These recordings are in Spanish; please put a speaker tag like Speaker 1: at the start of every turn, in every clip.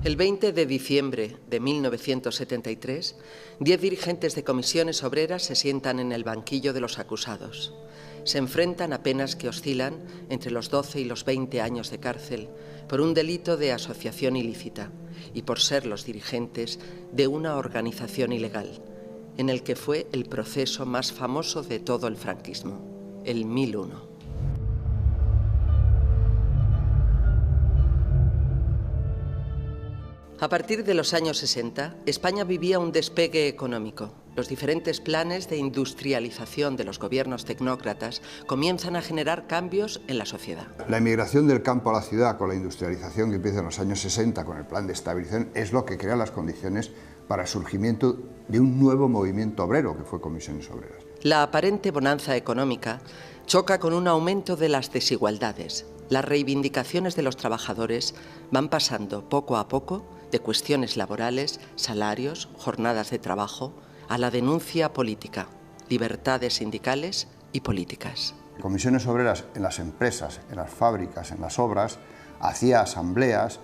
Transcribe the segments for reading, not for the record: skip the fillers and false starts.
Speaker 1: El 20 de diciembre de 1973, 10 dirigentes de comisiones obreras se sientan en el banquillo de los acusados. Se enfrentan a penas que oscilan entre los 12 y los 20 años de cárcel por un delito de asociación ilícita y por ser los dirigentes de una organización ilegal, en el que fue el proceso más famoso de todo el franquismo, el 1001. A partir de los años 60, España vivía un despegue económico. Los diferentes planes de industrialización de los gobiernos tecnócratas comienzan a generar cambios en la sociedad.
Speaker 2: La emigración del campo a la ciudad con la industrialización que empieza en los años 60 con el plan de estabilización es lo que crea las condiciones para el surgimiento de un nuevo movimiento obrero que fue Comisiones Obreras.
Speaker 1: La aparente bonanza económica choca con un aumento de las desigualdades. Las reivindicaciones de los trabajadores van pasando poco a poco de cuestiones laborales, salarios, jornadas de trabajo, a la denuncia política, libertades sindicales y políticas.
Speaker 2: Comisiones Obreras en las empresas, en las fábricas, en las obras, hacía asambleas,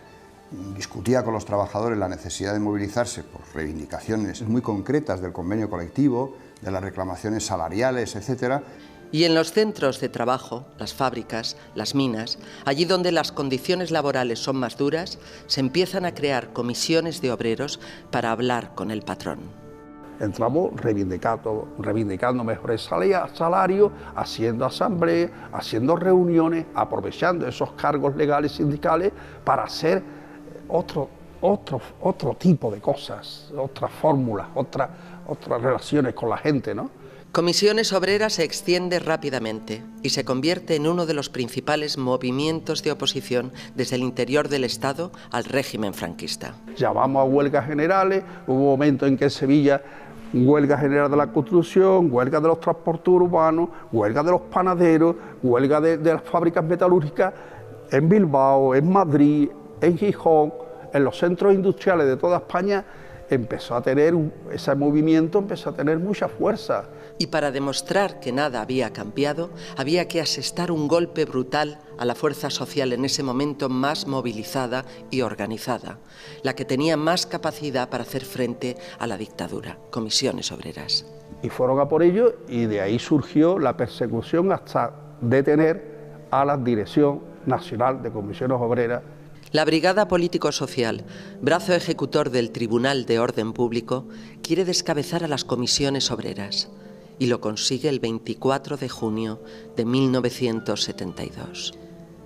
Speaker 2: discutía con los trabajadores la necesidad de movilizarse por reivindicaciones muy concretas del convenio colectivo, de las reclamaciones salariales, etc.
Speaker 1: Y en los centros de trabajo, las fábricas, las minas, allí donde las condiciones laborales son más duras, se empiezan a crear comisiones de obreros para hablar con el patrón.
Speaker 3: Entramos reivindicando mejores salarios, haciendo asambleas, haciendo reuniones, aprovechando esos cargos legales sindicales para hacer otro tipo de cosas, otras fórmulas, otras relaciones con la gente, ¿no?
Speaker 1: Comisiones Obreras se extiende rápidamente y se convierte en uno de los principales movimientos de oposición desde el interior del Estado al régimen franquista.
Speaker 3: Llamamos a huelgas generales, hubo un momento en que en Sevilla huelga general de la construcción, huelga de los transportes urbanos, huelga de los panaderos, huelga de las fábricas metalúrgicas en Bilbao, en Madrid, en Gijón, en los centros industriales de toda España. Ese movimiento empezó a tener mucha fuerza.
Speaker 1: Y para demostrar que nada había cambiado, había que asestar un golpe brutal a la fuerza social en ese momento más movilizada y organizada, la que tenía más capacidad para hacer frente a la dictadura, Comisiones Obreras.
Speaker 3: Y fueron a por ello y de ahí surgió la persecución hasta detener a la Dirección Nacional de Comisiones Obreras.
Speaker 1: La Brigada Político-Social, brazo ejecutor del Tribunal de Orden Público, quiere descabezar a las comisiones obreras y lo consigue el 24 de junio de 1972.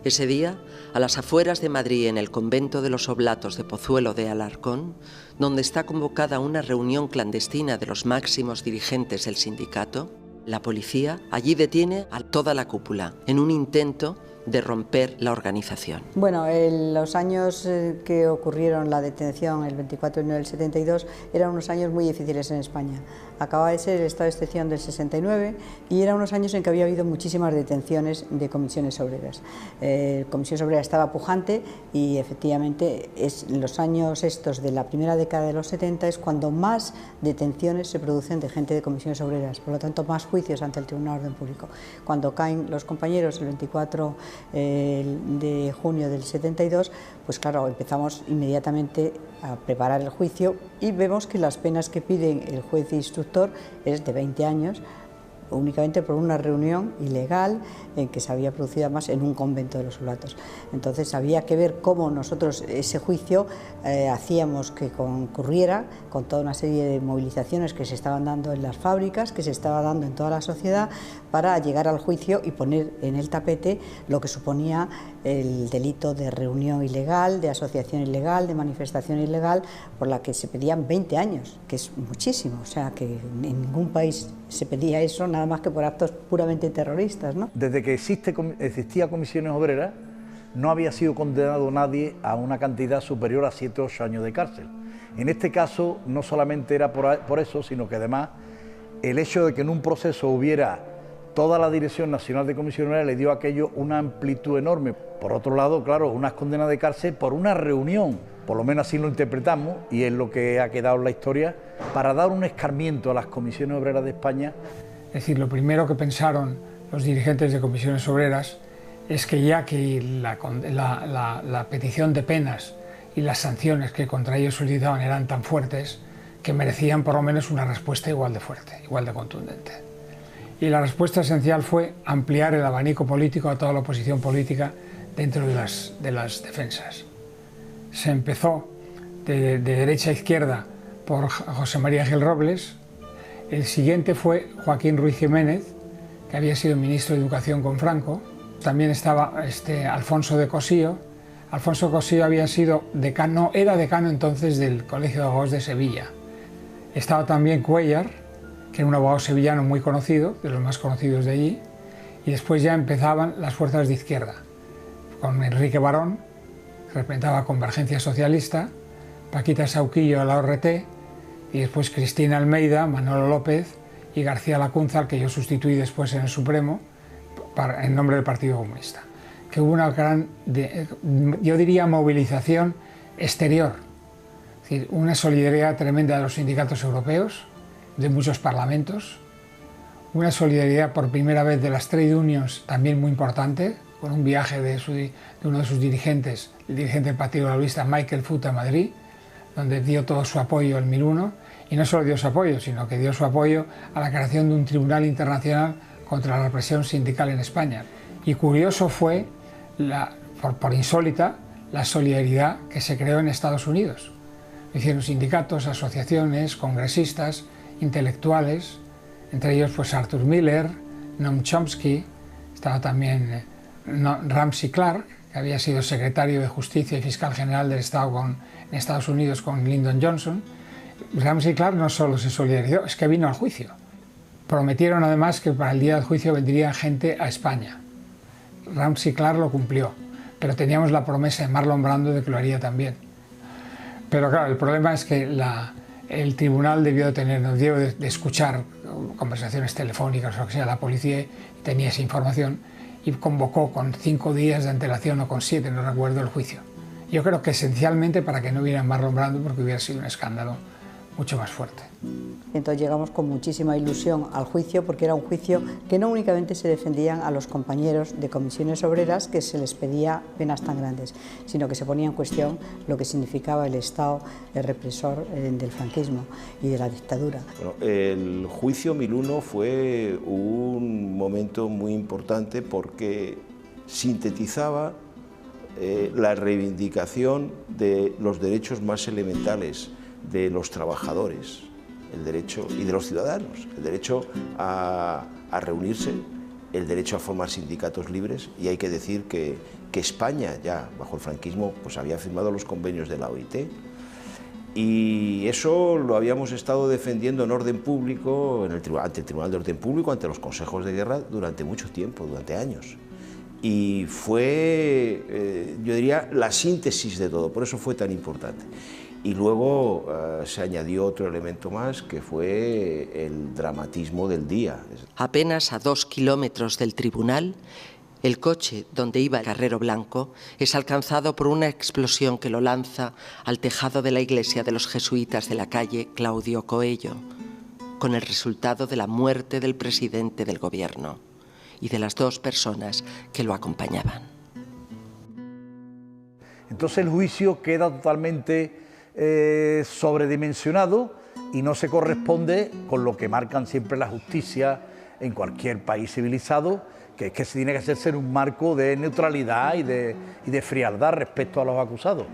Speaker 1: Ese día, a las afueras de Madrid, en el convento de los Oblatos de Pozuelo de Alarcón, donde está convocada una reunión clandestina de los máximos dirigentes del sindicato, la policía allí detiene a toda la cúpula en un intento de romper la organización.
Speaker 4: Bueno, en los años que ocurrieron la detención, el 24 de enero del 72, eran unos años muy difíciles en España. Acababa de ser el estado de excepción del 69 y eran unos años en que había habido muchísimas detenciones de comisiones obreras. Comisiones Obreras estaba pujante y efectivamente en los años estos de la primera década de los 70 es cuando más detenciones se producen de gente de comisiones obreras, por lo tanto más juicios ante el Tribunal de Orden Público. Cuando caen los compañeros el 24 de junio del 72, pues claro, empezamos inmediatamente a preparar el juicio y vemos que las penas que piden el juez instructor es de 20 años, únicamente por una reunión ilegal en que se había producido además en un convento de los Oblatos. Entonces había que ver cómo nosotros ese juicio hacíamos que concurriera con toda una serie de movilizaciones que se estaban dando en las fábricas, que se estaba dando en toda la sociedad, para llegar al juicio y poner en el tapete lo que suponía el delito de reunión ilegal, de asociación ilegal, de manifestación ilegal, por la que se pedían 20 años, que es muchísimo, o sea que en ningún país se pedía eso, nada más que por actos puramente terroristas, ¿no?
Speaker 5: Desde que existía Comisiones Obreras, no había sido condenado nadie a una cantidad superior a 7 o 8 años de cárcel. En este caso, no solamente era por eso, sino que además el hecho de que en un proceso hubiera toda la Dirección Nacional de Comisiones Obreras le dio a aquello una amplitud enorme. Por otro lado, claro, unas condenas de cárcel por una reunión, por lo menos así lo interpretamos, y es lo que ha quedado en la historia, para dar un escarmiento a las Comisiones Obreras de España.
Speaker 6: Es decir, lo primero que pensaron los dirigentes de Comisiones Obreras es que ya que la petición de penas y las sanciones que contra ellos solicitaban eran tan fuertes que merecían por lo menos una respuesta igual de fuerte, igual de contundente. Y la respuesta esencial fue ampliar el abanico político a toda la oposición política dentro de las defensas. Se empezó de derecha a izquierda por José María Gil Robles. El siguiente fue Joaquín Ruiz Jiménez, que había sido ministro de Educación con Franco. También estaba Alfonso de Cossío. Alfonso Cossío había sido decano, era decano entonces del Colegio de Abogados de Sevilla. Estaba también Cuéllar, que era un abogado sevillano muy conocido, de los más conocidos de allí, y después ya empezaban las fuerzas de izquierda, con Enrique Barón, que representaba Convergencia Socialista, Paquita Sauquillo a la ORT, y después Cristina Almeida, Manolo López y García Lacunza, al que yo sustituí después en el Supremo, en nombre del Partido Comunista. Que hubo una gran, yo diría, movilización exterior, es decir, una solidaridad tremenda de los sindicatos europeos, de muchos parlamentos, una solidaridad por primera vez de las trade unions también muy importante, con un viaje de uno de sus dirigentes, el dirigente del Partido Laborista, Michael Foot, a Madrid, donde dio todo su apoyo al 1001, y no solo dio su apoyo, sino que dio su apoyo a la creación de un tribunal internacional contra la represión sindical en España. Y curioso fue, por insólita, la solidaridad que se creó en Estados Unidos. Hicieron sindicatos, asociaciones, congresistas, intelectuales, entre ellos pues Arthur Miller, Noam Chomsky, estaba también Ramsey Clark, que había sido secretario de Justicia y fiscal general del Estado en Estados Unidos con Lyndon Johnson. Ramsey Clark no solo se solidarizó, es que vino al juicio. Prometieron además que para el día del juicio vendría gente a España. Ramsey Clark lo cumplió, pero teníamos la promesa de Marlon Brando de que lo haría también. Pero claro, el problema es que el tribunal nos dio de escuchar conversaciones telefónicas o lo que sea, la policía tenía esa información y convocó con 5 días de antelación o con 7, no recuerdo, el juicio. Yo creo que esencialmente para que no hubiera Marlon Brando, porque hubiera sido un escándalo mucho más fuerte.
Speaker 4: Entonces llegamos con muchísima ilusión al juicio, porque era un juicio que no únicamente se defendían a los compañeros de comisiones obreras, que se les pedía penas tan grandes, sino que se ponía en cuestión lo que significaba el Estado represor del franquismo y de la dictadura.
Speaker 7: Bueno, el juicio 1001 fue un momento muy importante porque sintetizaba la reivindicación de los derechos más elementales de los trabajadores, el derecho, y de los ciudadanos, el derecho a reunirse, el derecho a formar sindicatos libres, y hay que decir que España ya bajo el franquismo pues había firmado los convenios de la OIT, y eso lo habíamos estado defendiendo en orden público, ante el Tribunal de Orden Público, ante los consejos de guerra durante mucho tiempo, durante años. Y fue, yo diría, la síntesis de todo, por eso fue tan importante. Y luego se añadió otro elemento más, que fue el dramatismo del día.
Speaker 1: Apenas a 2 kilómetros del tribunal, el coche donde iba el Carrero Blanco es alcanzado por una explosión que lo lanza al tejado de la iglesia de los jesuitas de la calle Claudio Coello, con el resultado de la muerte del presidente del gobierno y de las 2 personas que lo acompañaban.
Speaker 5: Entonces el juicio queda totalmente sobredimensionado y no se corresponde con lo que marcan siempre la justicia en cualquier país civilizado, que es que se tiene que hacerse en un marco de neutralidad y de frialdad respecto a los acusados.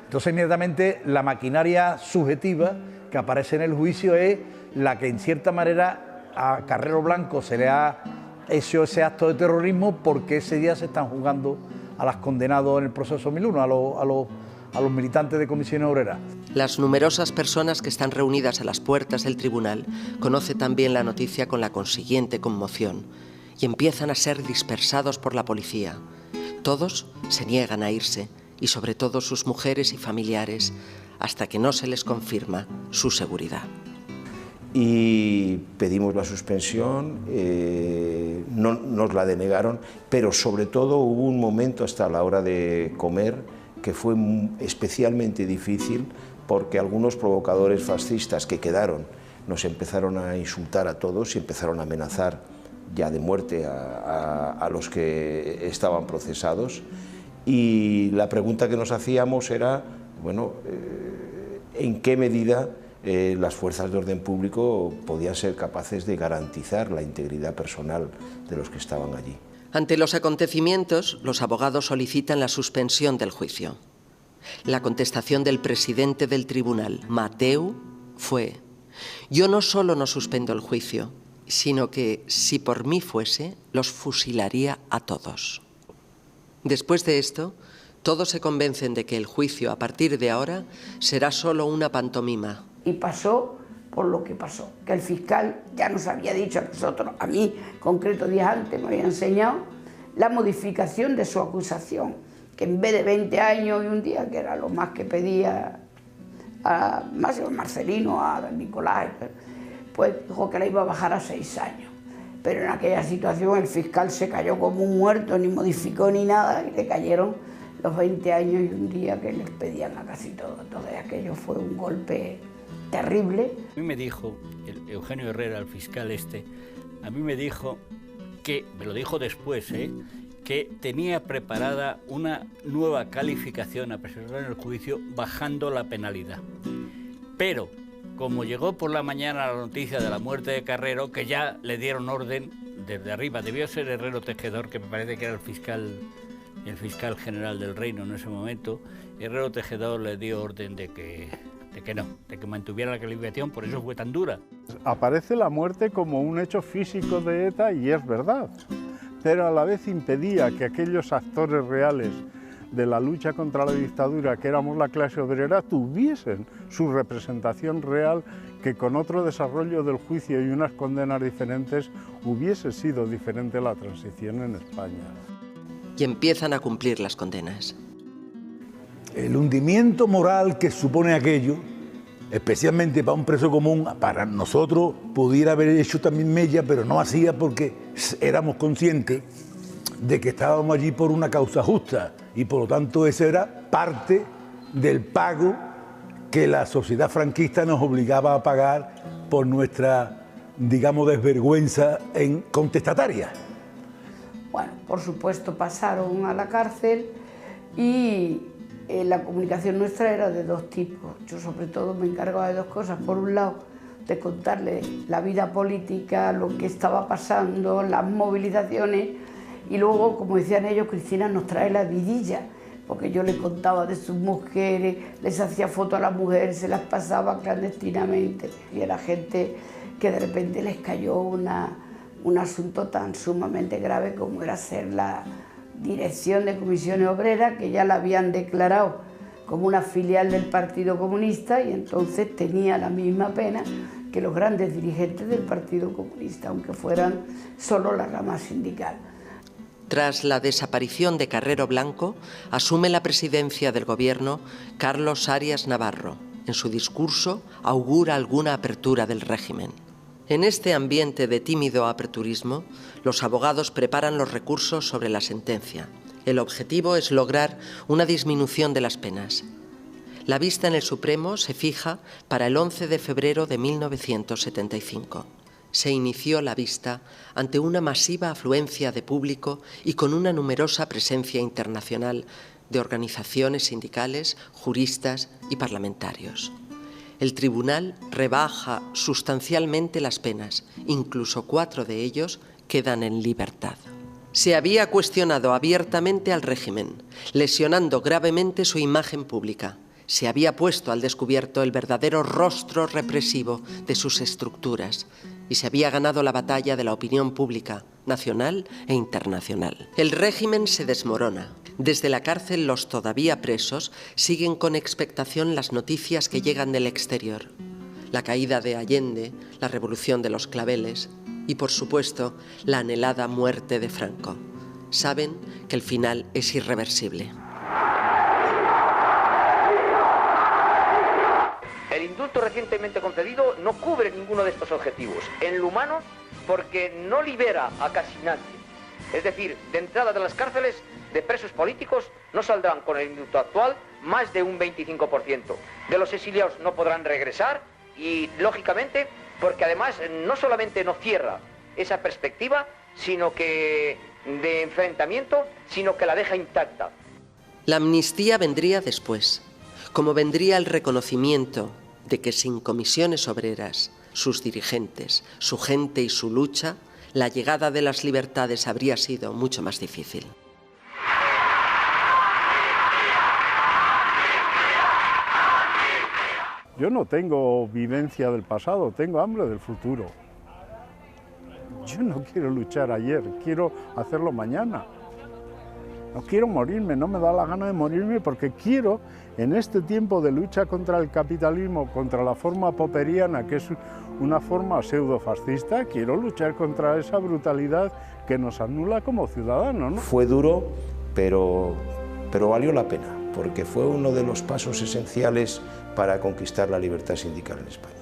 Speaker 5: Entonces inmediatamente la maquinaria subjetiva que aparece en el juicio es la que en cierta manera a Carrero Blanco se le ha hecho ese acto de terrorismo, porque ese día se están juzgando a los condenados en el proceso 1001, a los militantes de comisiones obreras.
Speaker 1: Las numerosas personas que están reunidas a las puertas del tribunal conocen también la noticia con la consiguiente conmoción y empiezan a ser dispersados por la policía. Todos se niegan a irse, y sobre todo sus mujeres y familiares, hasta que no se les confirma su seguridad.
Speaker 7: Y pedimos la suspensión, no nos la denegaron, pero sobre todo hubo un momento hasta la hora de comer que fue especialmente difícil, porque algunos provocadores fascistas que quedaron nos empezaron a insultar a todos y empezaron a amenazar ya de muerte a los que estaban procesados, y la pregunta que nos hacíamos era bueno, en qué medida las fuerzas de orden público podían ser capaces de garantizar la integridad personal de los que estaban allí.
Speaker 1: Ante los acontecimientos, los abogados solicitan la suspensión del juicio. La contestación del presidente del tribunal, Mateu, fue: yo no solo no suspendo el juicio, sino que, si por mí fuese, los fusilaría a todos. Después de esto, todos se convencen de que el juicio, a partir de ahora, será solo una pantomima.
Speaker 8: Y pasó por lo que pasó, que el fiscal ya nos había dicho a nosotros, a mí, concreto días antes, me había enseñado la modificación de su acusación, que en vez de 20 años y un día, que era lo más que pedía a Máximo Marcelino, a Nicolás, pues dijo que la iba a bajar a 6 años. Pero en aquella situación el fiscal se cayó como un muerto, ni modificó ni nada, y le cayeron los 20 años y un día que les pedían a casi todos. Entonces aquello fue un golpe terrible.
Speaker 9: A mí me dijo Eugenio Herrera, el fiscal a mí me dijo que, me lo dijo después, que tenía preparada una nueva calificación a presentar en el juicio bajando la penalidad. Pero, como llegó por la mañana la noticia de la muerte de Carrero, que ya le dieron orden desde arriba, debió ser Herrero Tejedor, que me parece que era el fiscal general del reino en ese momento, Herrero Tejedor le dio orden de que mantuviera la calificación, por eso fue tan dura.
Speaker 3: Aparece la muerte como un hecho físico de ETA y es verdad, pero a la vez impedía que aquellos actores reales de la lucha contra la dictadura, que éramos la clase obrera, tuviesen su representación real, que con otro desarrollo del juicio y unas condenas diferentes hubiese sido diferente la transición en España.
Speaker 1: Y empiezan a cumplir las condenas.
Speaker 10: El hundimiento moral que supone aquello, especialmente para un preso común, para nosotros pudiera haber hecho también mella, pero no hacía porque éramos conscientes de que estábamos allí por una causa justa y por lo tanto ese era parte del pago que la sociedad franquista nos obligaba a pagar por nuestra, digamos, desvergüenza contestataria.
Speaker 8: Bueno, por supuesto pasaron a la cárcel y la comunicación nuestra era de dos tipos. Yo sobre todo me encargaba de dos cosas. Por un lado, de contarle la vida política, lo que estaba pasando, las movilizaciones, y luego, como decían ellos, Cristina nos trae la vidilla, porque yo le contaba de sus mujeres, les hacía fotos a las mujeres, se las pasaba clandestinamente, y era gente que de repente les cayó un asunto tan sumamente grave como era ser la dirección de Comisiones Obreras, que ya la habían declarado como una filial del Partido Comunista y entonces tenía la misma pena que los grandes dirigentes del Partido Comunista, aunque fueran solo la rama sindical.
Speaker 1: Tras la desaparición de Carrero Blanco, asume la presidencia del gobierno Carlos Arias Navarro. En su discurso augura alguna apertura del régimen. En este ambiente de tímido aperturismo, los abogados preparan los recursos sobre la sentencia. El objetivo es lograr una disminución de las penas. La vista en el Supremo se fija para el 11 de febrero de 1975. Se inició la vista ante una masiva afluencia de público y con una numerosa presencia internacional de organizaciones sindicales, juristas y parlamentarios. El tribunal rebaja sustancialmente las penas, incluso 4 de ellos quedan en libertad. Se había cuestionado abiertamente al régimen, lesionando gravemente su imagen pública. Se había puesto al descubierto el verdadero rostro represivo de sus estructuras y se había ganado la batalla de la opinión pública, nacional e internacional. El régimen se desmorona. Desde la cárcel, los todavía presos siguen con expectación las noticias que llegan del exterior. La caída de Allende, la revolución de los claveles y, por supuesto, la anhelada muerte de Franco. Saben que el final es irreversible.
Speaker 11: El indulto recientemente concedido no cubre ninguno de estos objetivos. En lo humano, porque no libera a casi nadie. Es decir, de entrada de las cárceles de presos políticos no saldrán con el indulto actual más de un 25%. De los exiliados no podrán regresar y, lógicamente, porque además no solamente no cierra esa perspectiva, sino que de enfrentamiento, sino que la deja intacta.
Speaker 1: La amnistía vendría después, como vendría el reconocimiento de que sin comisiones obreras, sus dirigentes, su gente y su lucha, la llegada de las libertades habría sido mucho más difícil.
Speaker 12: Yo no tengo vivencia del pasado, tengo hambre del futuro. Yo no quiero luchar ayer, quiero hacerlo mañana. No quiero morirme, no me da la gana de morirme porque quiero, en este tiempo de lucha contra el capitalismo, contra la forma popperiana, que es una forma pseudo-fascista, quiero luchar contra esa brutalidad que nos anula como ciudadanos, ¿no?
Speaker 7: Fue duro, pero valió la pena, porque fue uno de los pasos esenciales para conquistar la libertad sindical en España.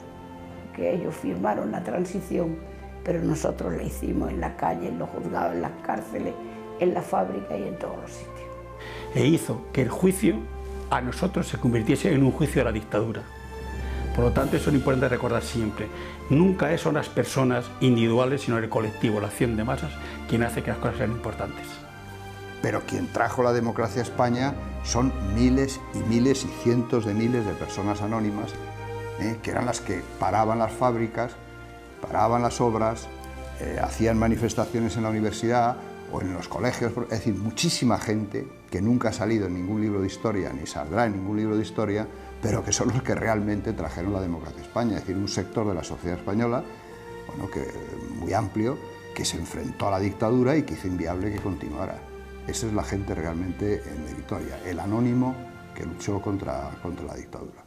Speaker 8: Que ellos firmaron la transición, pero nosotros la hicimos en la calle, en los juzgados, en las cárceles, en la fábrica y en todos los sitios.
Speaker 13: E hizo que el juicio a nosotros se convirtiese en un juicio de la dictadura. Por lo tanto, eso es importante recordar siempre. Nunca son las personas individuales, sino el colectivo, la acción de masas, quien hace que las cosas sean importantes.
Speaker 2: Pero quien trajo la democracia a España son miles y miles y cientos de miles de personas anónimas, que eran las que paraban las fábricas, paraban las obras, hacían manifestaciones en la universidad o en los colegios, es decir, muchísima gente que nunca ha salido en ningún libro de historia, ni saldrá en ningún libro de historia, pero que son los que realmente trajeron la democracia a España, es decir, un sector de la sociedad española, bueno, muy amplio, que se enfrentó a la dictadura y que hizo inviable que continuara. Esa es la gente realmente meritoria, el anónimo que luchó contra la dictadura.